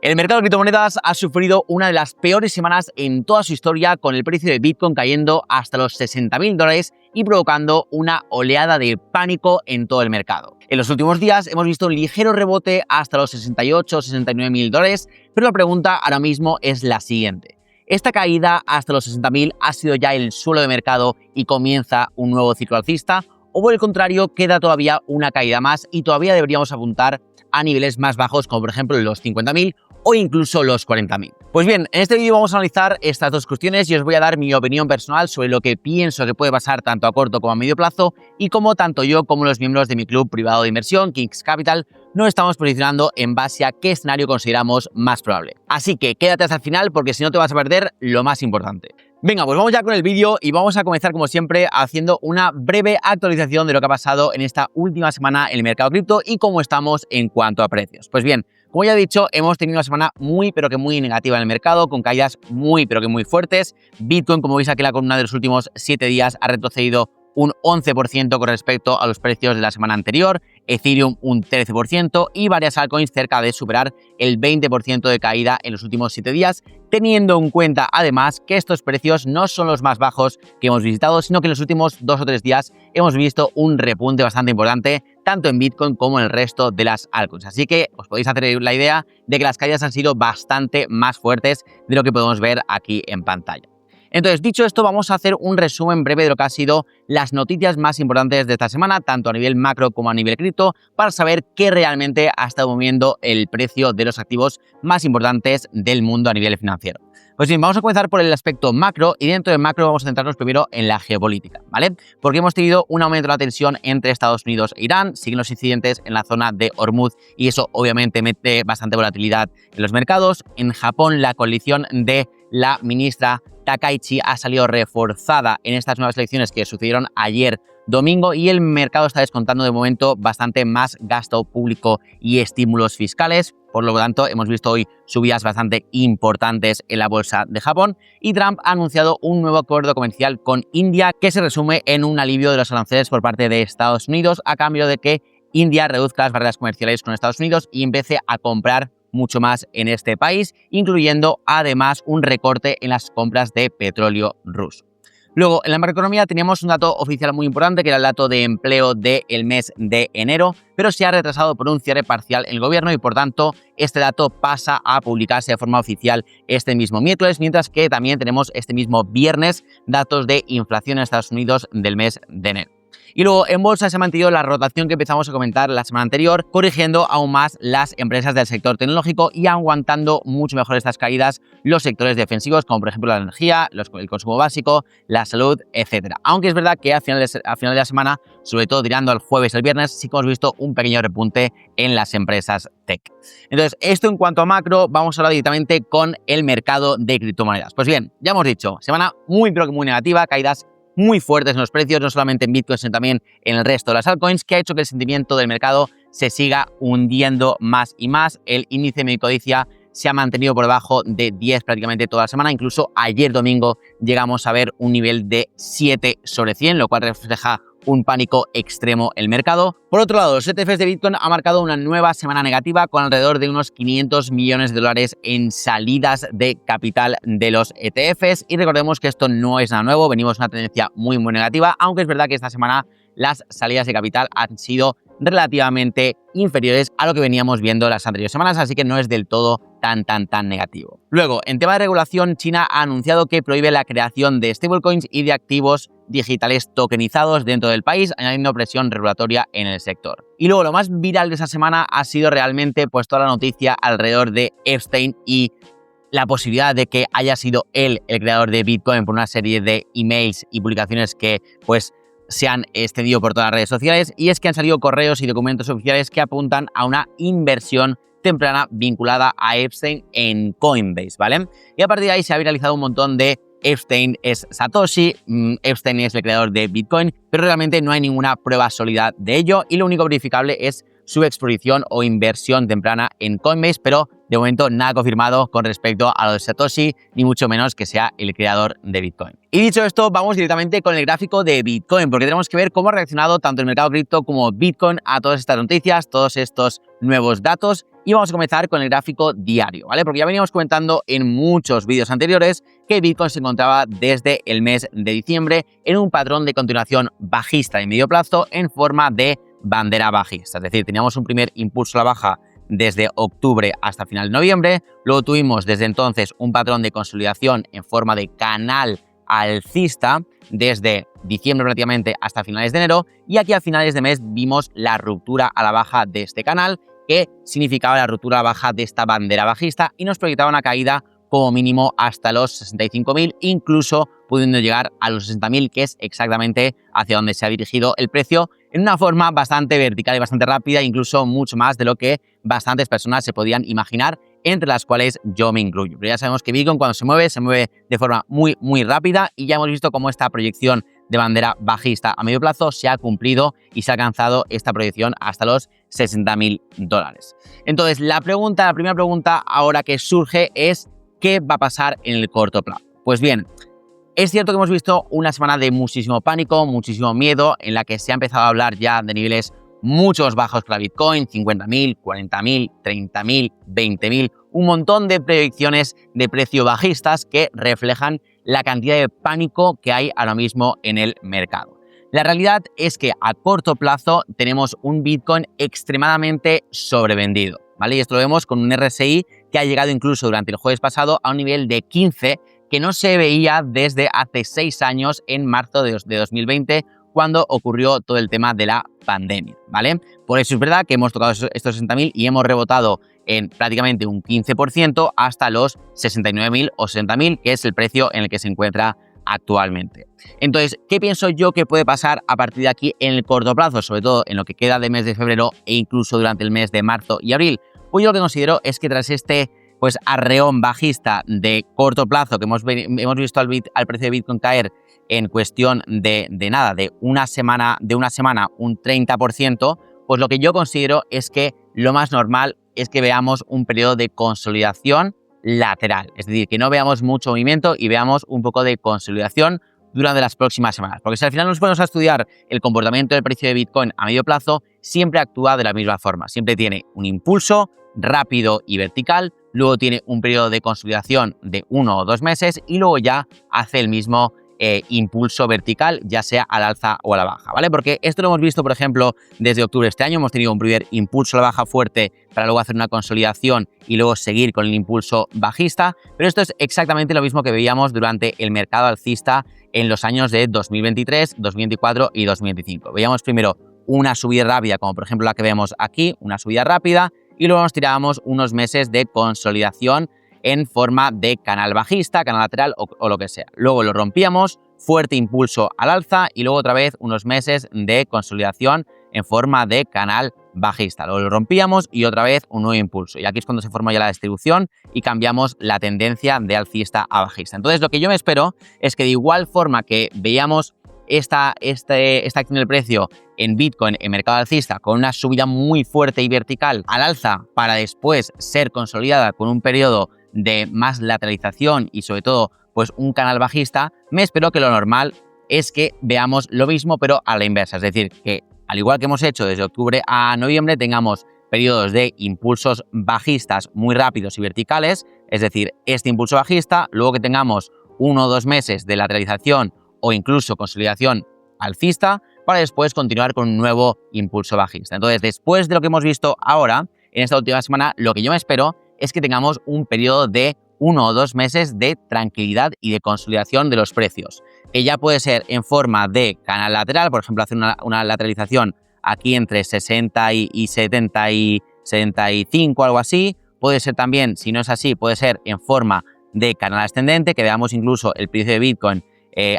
El mercado de criptomonedas ha sufrido una de las peores semanas en toda su historia, con el precio de Bitcoin cayendo hasta los $60.000 y provocando una oleada de pánico en todo el mercado. En los últimos días hemos visto un ligero rebote hasta los 68 o 69.000 dólares, pero la pregunta ahora mismo es la siguiente. ¿Esta caída hasta los 60.000 ha sido ya el suelo de mercado y comienza un nuevo ciclo alcista? ¿O por el contrario queda todavía una caída más y todavía deberíamos apuntar a niveles más bajos, como por ejemplo los 50.000 o incluso los 40.000? Pues bien, en este vídeo vamos a analizar estas dos cuestiones y os voy a dar mi opinión personal sobre lo que pienso que puede pasar tanto a corto como a medio plazo y cómo tanto yo como los miembros de mi club privado de inversión, Kings Capital, nos estamos posicionando en base a qué escenario consideramos más probable. Así que quédate hasta el final porque si no te vas a perder lo más importante. Venga, pues vamos ya con el vídeo y vamos a comenzar como siempre haciendo una breve actualización de lo que ha pasado en esta última semana en el mercado cripto y cómo estamos en cuanto a precios. Pues bien, como ya he dicho, hemos tenido una semana muy negativa en el mercado, con caídas muy muy fuertes. Bitcoin, como veis aquí en la columna de los últimos 7 días, ha retrocedido un 11% con respecto a los precios de la semana anterior, Ethereum un 13% y varias altcoins cerca de superar el 20% de caída en los últimos 7 días, teniendo en cuenta además que estos precios no son los más bajos que hemos visitado, sino que en los últimos 2 o 3 días hemos visto un repunte bastante importante tanto en Bitcoin como en el resto de las altcoins. Así que os podéis hacer la idea de que las caídas han sido bastante más fuertes de lo que podemos ver aquí en pantalla. Entonces, dicho esto, vamos a hacer un resumen breve de lo que han sido las noticias más importantes de esta semana, tanto a nivel macro como a nivel cripto, para saber qué realmente ha estado moviendo el precio de los activos más importantes del mundo a nivel financiero. Pues bien, vamos a comenzar por el aspecto macro y dentro del macro vamos a centrarnos primero en la geopolítica, ¿vale? Porque hemos tenido un aumento de la tensión entre Estados Unidos e Irán, siguen los incidentes en la zona de Hormuz y eso obviamente mete bastante volatilidad en los mercados. En Japón, la coalición de la ministra Takaichi ha salido reforzada en estas nuevas elecciones que sucedieron ayer domingo y el mercado está descontando de momento bastante más gasto público y estímulos fiscales. Por lo tanto, hemos visto hoy subidas bastante importantes en la bolsa de Japón y Trump ha anunciado un nuevo acuerdo comercial con India que se resume en un alivio de los aranceles por parte de Estados Unidos a cambio de que India reduzca las barreras comerciales con Estados Unidos y empiece a comprar mucho más en este país, incluyendo además un recorte en las compras de petróleo ruso. Luego, en la macroeconomía teníamos un dato oficial muy importante, que era el dato de empleo del mes de enero, pero se ha retrasado por un cierre parcial en el gobierno y, por tanto, este dato pasa a publicarse de forma oficial este mismo miércoles, mientras que también tenemos este mismo viernes datos de inflación en Estados Unidos del mes de enero. Y luego en bolsa se ha mantenido la rotación que empezamos a comentar la semana anterior, corrigiendo aún más las empresas del sector tecnológico y aguantando mucho mejor estas caídas los sectores defensivos, como por ejemplo la energía, el consumo básico, la salud, etcétera. Aunque es verdad que a final de la semana, sobre todo tirando al jueves y el viernes, sí que hemos visto un pequeño repunte en las empresas tech. Entonces, esto en cuanto a macro, vamos a hablar directamente con el mercado de criptomonedas. Pues bien, ya hemos dicho, semana muy negativa, caídas muy fuertes en los precios, no solamente en Bitcoin, sino también en el resto de las altcoins, que ha hecho que el sentimiento del mercado se siga hundiendo más y más. El índice de codicia se ha mantenido por debajo de 10 prácticamente toda la semana. Incluso ayer domingo llegamos a ver un nivel de 7 sobre 100, lo cual refleja un pánico extremo en el mercado. Por otro lado, los ETFs de Bitcoin han marcado una nueva semana negativa con alrededor de unos 500 millones de dólares en salidas de capital de los ETFs. Y recordemos que esto no es nada nuevo, venimos una tendencia muy negativa, aunque es verdad que esta semana las salidas de capital han sido relativamente inferiores a lo que veníamos viendo las anteriores semanas, así que no es del todo tan negativo. Luego, en tema de regulación, China ha anunciado que prohíbe la creación de stablecoins y de activos digitales tokenizados dentro del país, añadiendo presión regulatoria en el sector. Y luego, lo más viral de esa semana ha sido realmente pues toda la noticia alrededor de Epstein y la posibilidad de que haya sido él el creador de Bitcoin por una serie de emails y publicaciones que pues se han extendido por todas las redes sociales, y es que han salido correos y documentos oficiales que apuntan a una inversión temprana vinculada a Epstein en Coinbase, ¿vale? Y a partir de ahí se ha viralizado un montón de Epstein es Satoshi, Epstein es el creador de Bitcoin, pero realmente no hay ninguna prueba sólida de ello y lo único verificable es su exposición o inversión temprana en Coinbase, pero de momento nada confirmado con respecto a lo de Satoshi, ni mucho menos que sea el creador de Bitcoin. Y dicho esto, vamos directamente con el gráfico de Bitcoin, porque tenemos que ver cómo ha reaccionado tanto el mercado cripto como Bitcoin a todas estas noticias, todos estos nuevos datos Y vamos a comenzar con el gráfico diario, ¿vale? Porque ya veníamos comentando en muchos vídeos anteriores que Bitcoin se encontraba desde el mes de diciembre en un patrón de continuación bajista de medio plazo en forma de bandera bajista. Es decir, teníamos un primer impulso a la baja desde octubre hasta final de noviembre, luego tuvimos desde entonces un patrón de consolidación en forma de canal alcista desde diciembre prácticamente hasta finales de enero, y aquí a finales de mes vimos la ruptura a la baja de este canal, que significaba la ruptura a la baja de esta bandera bajista y nos proyectaba una caída como mínimo hasta los 65.000, incluso pudiendo llegar a los 60.000, que es exactamente hacia donde se ha dirigido el precio, en una forma bastante vertical y bastante rápida, incluso mucho más de lo que bastantes personas se podían imaginar, entre las cuales yo me incluyo. Pero ya sabemos que Bitcoin cuando se mueve de forma muy rápida, y ya hemos visto cómo esta proyección de bandera bajista a medio plazo se ha cumplido y se ha alcanzado esta proyección hasta los $60.000. Entonces, la primera pregunta ahora que surge es: ¿qué va a pasar en el corto plazo? Pues bien, es cierto que hemos visto una semana de muchísimo pánico, muchísimo miedo, en la que se ha empezado a hablar ya de niveles muchos bajos para Bitcoin, 50.000, 40.000, 30.000, 20.000, un montón de predicciones de precio bajistas que reflejan la cantidad de pánico que hay ahora mismo en el mercado. La realidad es que a corto plazo tenemos un Bitcoin extremadamente sobrevendido, ¿vale? Y esto lo vemos con un RSI que ha llegado incluso durante el jueves pasado a un nivel de 15 que no se veía desde hace 6 años, en marzo de 2020, cuando ocurrió todo el tema de la pandemia, ¿vale? Por eso es verdad que hemos tocado estos 60.000 y hemos rebotado en prácticamente un 15% hasta los 69.000 o 60.000, que es el precio en el que se encuentra actualmente. Entonces, ¿qué pienso yo que puede pasar a partir de aquí en el corto plazo, sobre todo en lo que queda de mes de febrero e incluso durante el mes de marzo y abril? Pues yo lo que considero es que tras este arreón bajista de corto plazo que hemos visto al precio de Bitcoin caer en cuestión de una semana un 30%, pues lo que yo considero es que lo más normal es que veamos un periodo de consolidación lateral, es decir, que no veamos mucho movimiento y veamos un poco de consolidación durante las próximas semanas. Porque si al final nos ponemos a estudiar el comportamiento del precio de Bitcoin a medio plazo, siempre actúa de la misma forma, siempre tiene un impulso rápido y vertical, luego tiene un periodo de consolidación de 1 o 2 meses y luego ya hace el mismo impulso vertical, ya sea al alza o a la baja, ¿vale? Porque esto lo hemos visto, por ejemplo, desde octubre de este año, hemos tenido un primer impulso a la baja fuerte para luego hacer una consolidación y luego seguir con el impulso bajista, pero esto es exactamente lo mismo que veíamos durante el mercado alcista en los años de 2023, 2024 y 2025. Veíamos primero una subida rápida, como por ejemplo la que vemos aquí, una subida rápida, y luego nos tirábamos unos meses de consolidación en forma de canal bajista, canal lateral o lo que sea. Luego lo rompíamos, fuerte impulso al alza y luego otra vez unos meses de consolidación en forma de canal bajista. Luego lo rompíamos y otra vez un nuevo impulso. Y aquí es cuando se forma ya la distribución y cambiamos la tendencia de alcista a bajista. Entonces, lo que yo me espero es que de igual forma que veíamos esta acción del precio en Bitcoin en mercado alcista con una subida muy fuerte y vertical al alza para después ser consolidada con un periodo de más lateralización y sobre todo un canal bajista, me espero que lo normal es que veamos lo mismo pero a la inversa, es decir, que al igual que hemos hecho desde octubre a noviembre tengamos periodos de impulsos bajistas muy rápidos y verticales, es decir, este impulso bajista, luego que tengamos 1 o 2 meses de lateralización o incluso consolidación alcista para después continuar con un nuevo impulso bajista. Entonces, después de lo que hemos visto ahora, en esta última semana, lo que yo me espero es que tengamos un periodo de 1 o 2 meses de tranquilidad y de consolidación de los precios, que ya puede ser en forma de canal lateral, por ejemplo, hacer una lateralización aquí entre 60 y 70 y 75, algo así. Puede ser también, si no es así, puede ser en forma de canal ascendente, que veamos incluso el precio de Bitcoin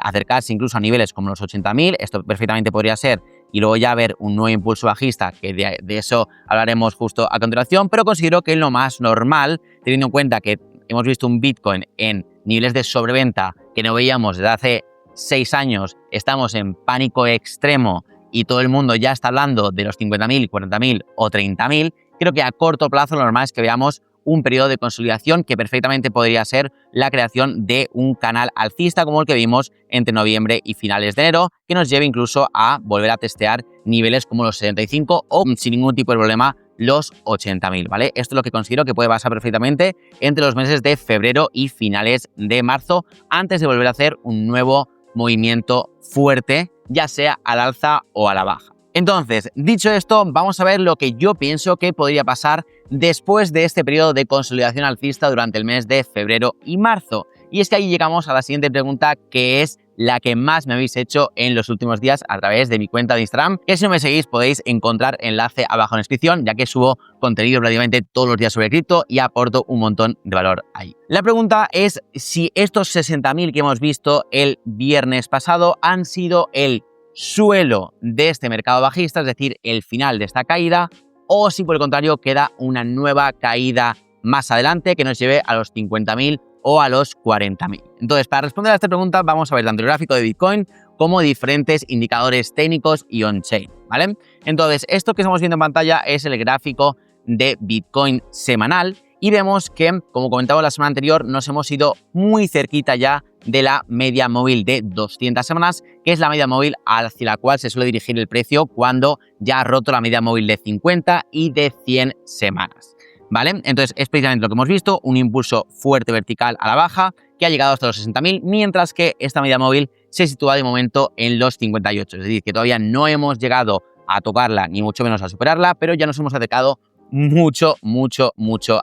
acercarse incluso a niveles como los 80.000, esto perfectamente podría ser, y luego ya ver un nuevo impulso bajista, que de eso hablaremos justo a continuación, pero considero que es lo más normal, teniendo en cuenta que hemos visto un Bitcoin en niveles de sobreventa que no veíamos desde hace 6 años, estamos en pánico extremo y todo el mundo ya está hablando de los 50.000, 40.000 o 30.000, creo que a corto plazo lo normal es que veamos un periodo de consolidación que perfectamente podría ser la creación de un canal alcista como el que vimos entre noviembre y finales de enero, que nos lleve incluso a volver a testear niveles como los 75 o sin ningún tipo de problema los 80.000, ¿vale? Esto es lo que considero que puede pasar perfectamente entre los meses de febrero y finales de marzo, antes de volver a hacer un nuevo movimiento fuerte, ya sea al alza o a la baja. Entonces, dicho esto, vamos a ver lo que yo pienso que podría pasar después de este periodo de consolidación alcista durante el mes de febrero y marzo. Y es que ahí llegamos a la siguiente pregunta, que es la que más me habéis hecho en los últimos días a través de mi cuenta de Instagram, que si no me seguís podéis encontrar enlace abajo en la descripción, ya que subo contenido prácticamente todos los días sobre cripto y aporto un montón de valor ahí. La pregunta es si estos 60.000 que hemos visto el viernes pasado han sido el suelo de este mercado bajista, es decir, el final de esta caída, o si por el contrario queda una nueva caída más adelante que nos lleve a los 50.000 o a los 40.000. Entonces, para responder a esta pregunta vamos a ver tanto el gráfico de Bitcoin como diferentes indicadores técnicos y on-chain, ¿vale? Entonces, esto que estamos viendo en pantalla es el gráfico de Bitcoin semanal y vemos que, como comentaba la semana anterior, nos hemos ido muy cerquita ya de la media móvil de 200 semanas, que es la media móvil hacia la cual se suele dirigir el precio cuando ya ha roto la media móvil de 50 y de 100 semanas. ¿Vale? Entonces es precisamente lo que hemos visto, un impulso fuerte vertical a la baja que ha llegado hasta los 60.000, mientras que esta media móvil se sitúa de momento en los 58, es decir, que todavía no hemos llegado a tocarla ni mucho menos a superarla, pero ya nos hemos acercado mucho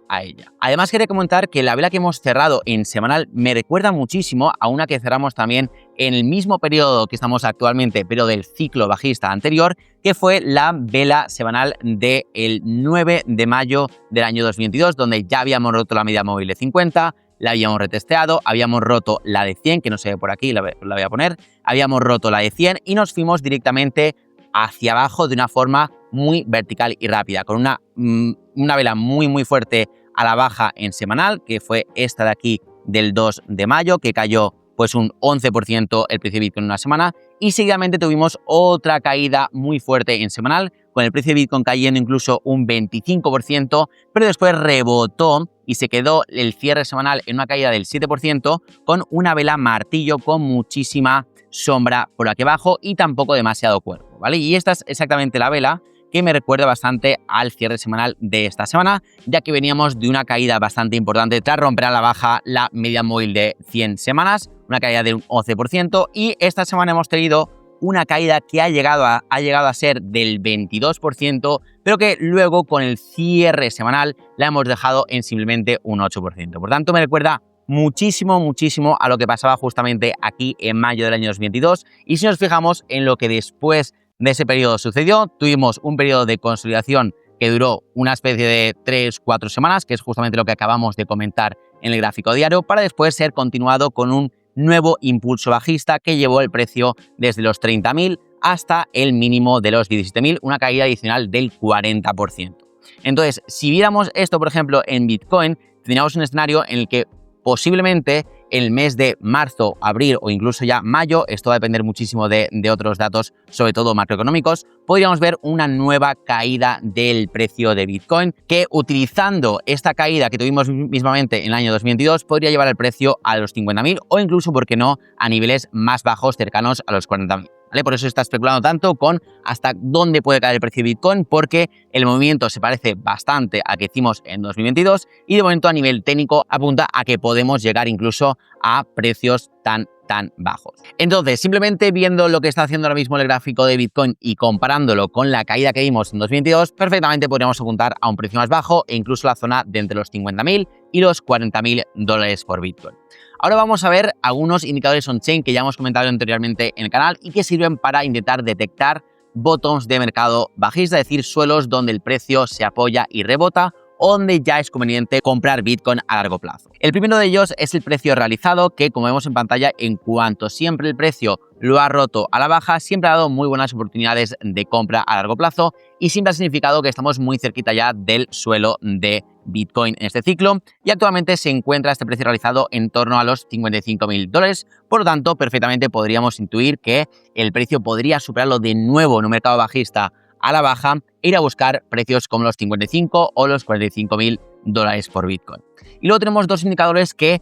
a ella. Además, quería comentar que la vela que hemos cerrado en semanal me recuerda muchísimo a una que cerramos también en el mismo periodo que estamos actualmente, pero del ciclo bajista anterior, que fue la vela semanal del 9 de mayo del año 2022, donde ya habíamos roto la media móvil de 50, la habíamos retesteado, habíamos roto la de 100, que no se ve por aquí, la voy a poner, habíamos roto la de 100 y nos fuimos directamente hacia abajo de una forma muy vertical y rápida, con una vela muy fuerte a la baja en semanal, que fue esta de aquí del 2 de mayo, que cayó pues un 11% el precio de Bitcoin en una semana, y seguidamente tuvimos otra caída muy fuerte en semanal, con el precio de Bitcoin cayendo incluso un 25%, pero después rebotó y se quedó el cierre semanal en una caída del 7%, con una vela martillo con muchísima sombra por aquí abajo y tampoco demasiado cuerpo, ¿vale? Y esta es exactamente la vela que me recuerda bastante al cierre semanal de esta semana, ya que veníamos de una caída bastante importante tras romper a la baja la media móvil de 100 semanas, una caída de un 11%, y esta semana hemos tenido una caída que ha llegado a ser del 22%, pero que luego con el cierre semanal la hemos dejado en simplemente un 8%. Por tanto, me recuerda muchísimo a lo que pasaba justamente aquí en mayo del año 2022, y si nos fijamos en lo que después de ese periodo sucedió, tuvimos un periodo de consolidación que duró una especie de 3-4 semanas, que es justamente lo que acabamos de comentar en el gráfico diario, para después ser continuado con un nuevo impulso bajista que llevó el precio desde los 30.000 hasta el mínimo de los 17.000, una caída adicional del 40%. Entonces, si viéramos esto, por ejemplo, en Bitcoin, tendríamos un escenario en el que posiblemente el mes de marzo, abril o incluso ya mayo, esto va a depender muchísimo de otros datos, sobre todo macroeconómicos, podríamos ver una nueva caída del precio de Bitcoin, que utilizando esta caída que tuvimos mismamente en el año 2022, podría llevar el precio a los 50.000 o incluso, ¿por qué no?, a niveles más bajos, cercanos a los 40.000. ¿Vale? Por eso se está especulando tanto con hasta dónde puede caer el precio de Bitcoin, porque el movimiento se parece bastante al que hicimos en 2022 y de momento a nivel técnico apunta a que podemos llegar incluso a precios tan bajos. Entonces, simplemente viendo lo que está haciendo ahora mismo el gráfico de Bitcoin y comparándolo con la caída que vimos en 2022, perfectamente podríamos apuntar a un precio más bajo e incluso la zona de entre los 50.000 y los 40.000 dólares por Bitcoin. Ahora vamos a ver algunos indicadores on-chain que ya hemos comentado anteriormente en el canal y que sirven para intentar detectar bottoms de mercado bajista, es decir, suelos donde el precio se apoya y rebota, donde ya es conveniente comprar Bitcoin a largo plazo. El primero de ellos es el precio realizado, que como vemos en pantalla, en cuanto siempre el precio lo ha roto a la baja, siempre ha dado muy buenas oportunidades de compra a largo plazo y siempre ha significado que estamos muy cerquita ya del suelo de Bitcoin en este ciclo, y actualmente se encuentra este precio realizado en torno a los 55.000 dólares, por lo tanto perfectamente podríamos intuir que el precio podría superarlo de nuevo en un mercado bajista a la baja e ir a buscar precios como los 55 o los 45.000 dólares por Bitcoin. Y luego tenemos dos indicadores que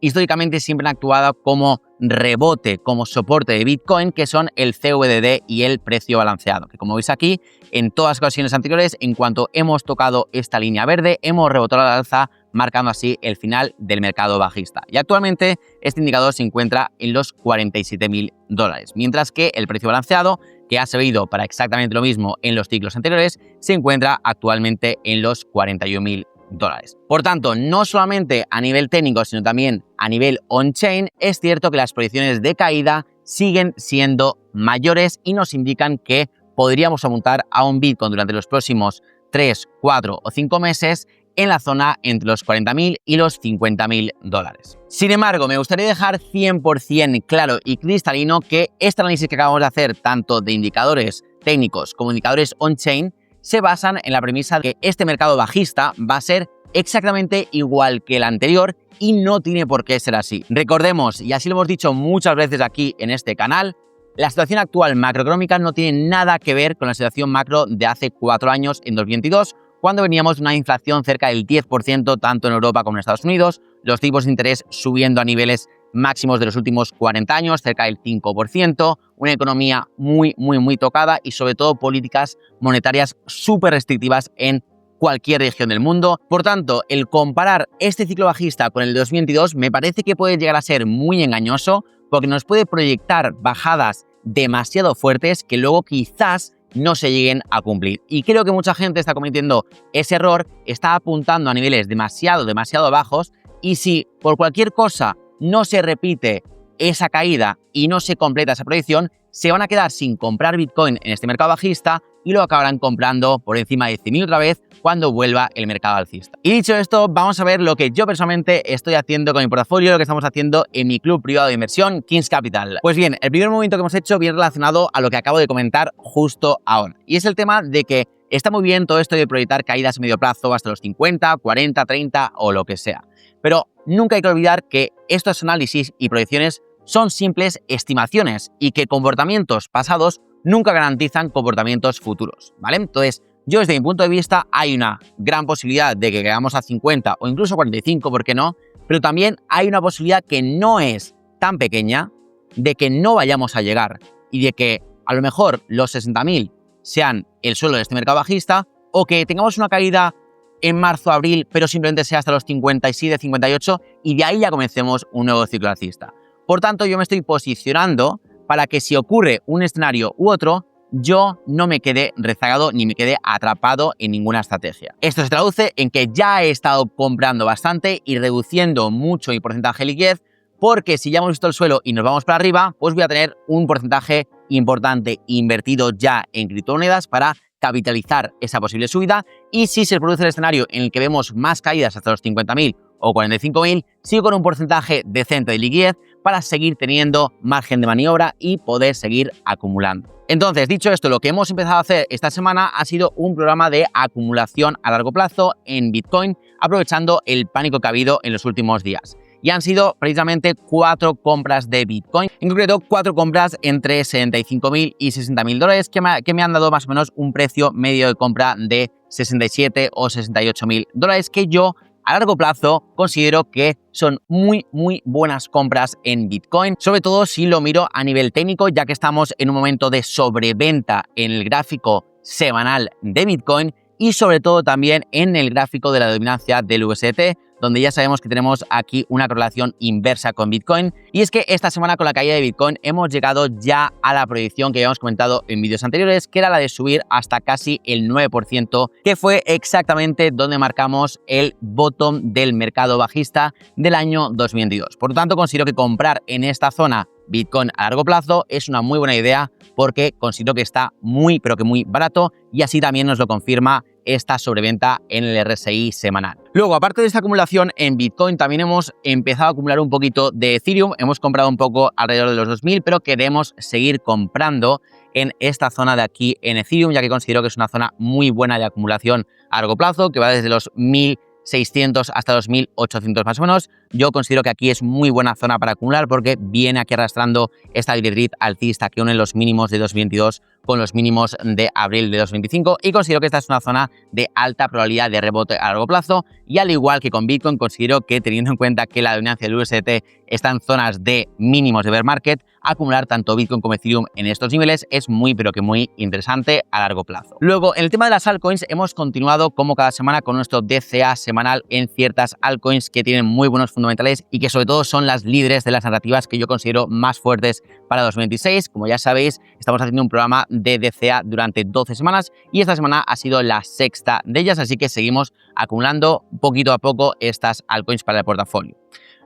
históricamente siempre han actuado como rebote, como soporte de Bitcoin, que son el CVDD y el precio balanceado, que como veis aquí, en todas las ocasiones anteriores, en cuanto hemos tocado esta línea verde, hemos rebotado al alza, marcando así el final del mercado bajista. Y actualmente este indicador se encuentra en los 47.000 dólares, mientras que el precio balanceado, que ha servido para exactamente lo mismo en los ciclos anteriores, se encuentra actualmente en los 41.000 dólares. Por tanto, no solamente a nivel técnico, sino también a nivel on-chain, es cierto que las proyecciones de caída siguen siendo mayores y nos indican que podríamos apuntar a un Bitcoin durante los próximos 3, 4 o 5 meses en la zona entre los 40.000 y los 50.000 dólares. Sin embargo, me gustaría dejar 100% claro y cristalino que este análisis que acabamos de hacer, tanto de indicadores técnicos como indicadores on-chain, se basan en la premisa de que este mercado bajista va a ser exactamente igual que el anterior y no tiene por qué ser así. Recordemos, y así lo hemos dicho muchas veces aquí en este canal, la situación actual macroeconómica no tiene nada que ver con la situación macro de hace 4 años, en 2022, cuando veníamos de una inflación cerca del 10% tanto en Europa como en Estados Unidos, los tipos de interés subiendo a niveles máximos de los últimos 40 años, cerca del 5%, una economía muy tocada y sobre todo políticas monetarias súper restrictivas en cualquier región del mundo. Por tanto, el comparar este ciclo bajista con el 2022 me parece que puede llegar a ser muy engañoso porque nos puede proyectar bajadas demasiado fuertes que luego quizás no se lleguen a cumplir. Y creo que mucha gente está cometiendo ese error, está apuntando a niveles demasiado bajos y si por cualquier cosa no se repite esa caída y no se completa esa proyección, se van a quedar sin comprar Bitcoin en este mercado bajista y lo acabarán comprando por encima de 100.000 otra vez cuando vuelva el mercado alcista. Y dicho esto, vamos a ver lo que yo personalmente estoy haciendo con mi portafolio, lo que estamos haciendo en mi club privado de inversión, Kings Capital. Pues bien, el primer movimiento que hemos hecho viene relacionado a lo que acabo de comentar justo ahora. Y es el tema de que está muy bien todo esto de proyectar caídas a medio plazo hasta los 50, 40, 30 o lo que sea. Pero nunca hay que olvidar que estos análisis y proyecciones son simples estimaciones y que comportamientos pasados nunca garantizan comportamientos futuros, ¿vale? Entonces, yo desde mi punto de vista hay una gran posibilidad de que llegamos a 50 o incluso 45, ¿por qué no? Pero también hay una posibilidad que no es tan pequeña de que no vayamos a llegar y de que a lo mejor los 60.000 sean el suelo de este mercado bajista o que tengamos una caída en marzo, abril, pero simplemente sea hasta los 57, 58 y de ahí ya comencemos un nuevo ciclo alcista. Por tanto, yo me estoy posicionando para que si ocurre un escenario u otro, yo no me quede rezagado ni me quede atrapado en ninguna estrategia. Esto se traduce en que ya he estado comprando bastante y reduciendo mucho mi porcentaje de liquidez, porque si ya hemos visto el suelo y nos vamos para arriba, pues voy a tener un porcentaje importante invertido ya en criptomonedas para capitalizar esa posible subida. Y si se produce el escenario en el que vemos más caídas hasta los 50.000 o 45.000, sigo con un porcentaje decente de liquidez para seguir teniendo margen de maniobra y poder seguir acumulando. Entonces, dicho esto, lo que hemos empezado a hacer esta semana ha sido un programa de acumulación a largo plazo en Bitcoin, aprovechando el pánico que ha habido en los últimos días. Y han sido precisamente 4 compras de Bitcoin, en concreto 4 compras entre 75.000 y 60.000 dólares que me han dado más o menos un precio medio de compra de 67 o 68.000 dólares que yo a largo plazo considero que son muy buenas compras en Bitcoin, sobre todo si lo miro a nivel técnico, ya que estamos en un momento de sobreventa en el gráfico semanal de Bitcoin y sobre todo también en el gráfico de la dominancia del USDT, donde ya sabemos que tenemos aquí una correlación inversa con Bitcoin. Y es que esta semana con la caída de Bitcoin hemos llegado ya a la proyección que habíamos comentado en vídeos anteriores, que era la de subir hasta casi el 9%, que fue exactamente donde marcamos el bottom del mercado bajista del año 2022. Por lo tanto, considero que comprar en esta zona Bitcoin a largo plazo es una muy buena idea porque considero que está muy barato y así también nos lo confirma esta sobreventa en el RSI semanal. Luego, aparte de esta acumulación en Bitcoin, también hemos empezado a acumular un poquito de Ethereum. Hemos comprado un poco alrededor de los 2.000, pero queremos seguir comprando en esta zona de aquí en Ethereum, ya que considero que es una zona muy buena de acumulación a largo plazo, que va desde los 1.600 hasta los 1.800 más o menos. Yo considero que aquí es muy buena zona para acumular porque viene aquí arrastrando esta directriz alcista que une los mínimos de 2022 con los mínimos de abril de 2025 y considero que esta es una zona de alta probabilidad de rebote a largo plazo y al igual que con Bitcoin considero que teniendo en cuenta que la dominancia del USDT está en zonas de mínimos de bear market, acumular tanto Bitcoin como Ethereum en estos niveles es muy pero que muy interesante a largo plazo. Luego, en el tema de las altcoins hemos continuado como cada semana con nuestro DCA semanal en ciertas altcoins que tienen muy buenos fundamentales y que sobre todo son las líderes de las narrativas que yo considero más fuertes para 2026. Como ya sabéis, estamos haciendo un programa de DCA durante 12 semanas y esta semana ha sido la sexta de ellas, así que seguimos acumulando poquito a poco estas altcoins para el portafolio.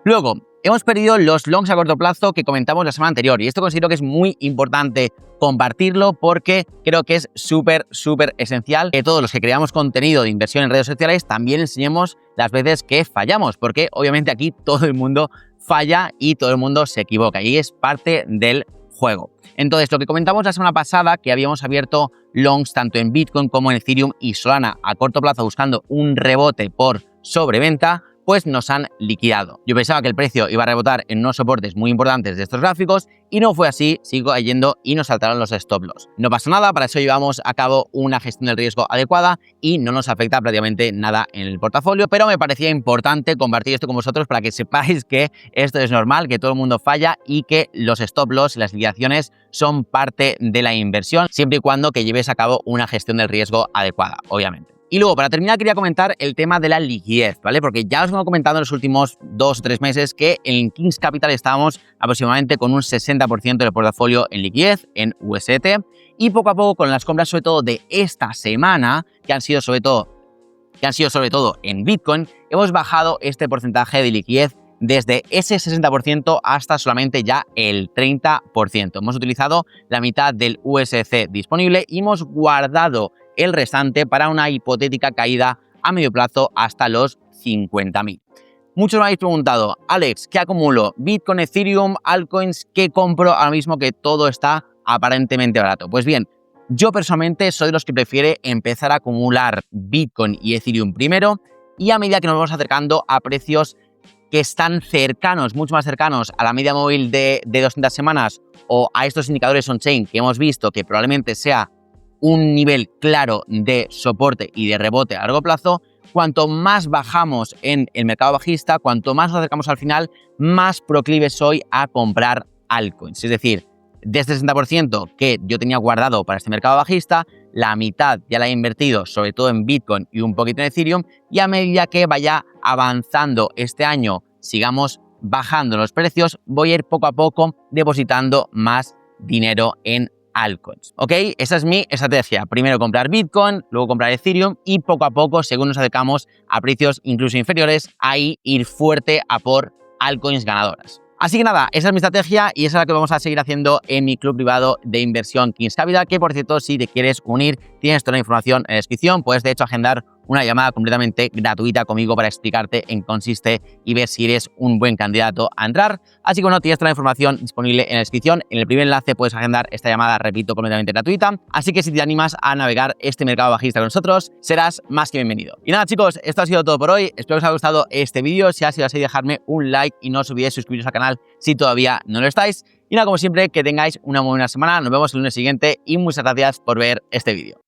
Luego, hemos perdido los longs a corto plazo que comentamos la semana anterior y esto considero que es muy importante compartirlo porque creo que es súper esencial que todos los que creamos contenido de inversión en redes sociales también enseñemos las veces que fallamos, porque obviamente aquí todo el mundo falla y todo el mundo se equivoca y es parte del juego. Entonces, lo que comentamos la semana pasada, que habíamos abierto longs tanto en Bitcoin como en Ethereum y Solana a corto plazo buscando un rebote por sobreventa, pues nos han liquidado. Yo pensaba que el precio iba a rebotar en unos soportes muy importantes de estos gráficos y no fue así, sigo cayendo y nos saltaron los stop loss. No pasa nada, para eso llevamos a cabo una gestión del riesgo adecuada y no nos afecta prácticamente nada en el portafolio, pero me parecía importante compartir esto con vosotros para que sepáis que esto es normal, que todo el mundo falla y que los stop loss y las liquidaciones son parte de la inversión, siempre y cuando que lleves a cabo una gestión del riesgo adecuada, obviamente. Y luego, para terminar, quería comentar el tema de la liquidez, ¿vale? Porque ya os vengo comentando en los últimos 2 o 3 meses que en Kings Capital estábamos aproximadamente con un 60% del portafolio en liquidez, en USDT, y poco a poco con las compras, sobre todo de esta semana, que han sido sobre todo en Bitcoin, hemos bajado este porcentaje de liquidez desde ese 60% hasta solamente ya el 30%. Hemos utilizado la mitad del USDC disponible y hemos guardado el restante para una hipotética caída a medio plazo hasta los 50.000. Muchos me habéis preguntado, Alex, ¿qué acumulo? Bitcoin, Ethereum, altcoins, ¿qué compro ahora mismo que todo está aparentemente barato? Pues bien, yo personalmente soy de los que prefiere empezar a acumular Bitcoin y Ethereum primero y a medida que nos vamos acercando a precios que están cercanos, mucho más cercanos a la media móvil de 200 semanas o a estos indicadores on-chain que hemos visto que probablemente sea un nivel claro de soporte y de rebote a largo plazo, cuanto más bajamos en el mercado bajista, cuanto más nos acercamos al final, más proclive soy a comprar altcoins. Es decir, de este 60% que yo tenía guardado para este mercado bajista, la mitad ya la he invertido sobre todo en Bitcoin y un poquito en Ethereum y a medida que vaya avanzando este año, sigamos bajando los precios, voy a ir poco a poco depositando más dinero en altcoins, ¿ok? Esa es mi estrategia. Primero comprar Bitcoin, luego comprar Ethereum y poco a poco, según nos acercamos a precios incluso inferiores, ahí ir fuerte a por altcoins ganadoras. Así que nada, esa es mi estrategia y esa es la que vamos a seguir haciendo en mi club privado de inversión Kings Capital, que por cierto, si te quieres unir, tienes toda la información en la descripción, puedes de hecho agendar una llamada completamente gratuita conmigo para explicarte en qué consiste y ver si eres un buen candidato a entrar. Así que bueno, tienes toda la información disponible en la descripción. En el primer enlace puedes agendar esta llamada, repito, completamente gratuita. Así que si te animas a navegar este mercado bajista con nosotros, serás más que bienvenido. Y nada chicos, esto ha sido todo por hoy. Espero que os haya gustado este vídeo. Si ha sido así, dejadme un like y no os olvidéis suscribiros al canal si todavía no lo estáis. Y nada, como siempre, que tengáis una muy buena semana. Nos vemos el lunes siguiente y muchas gracias por ver este vídeo.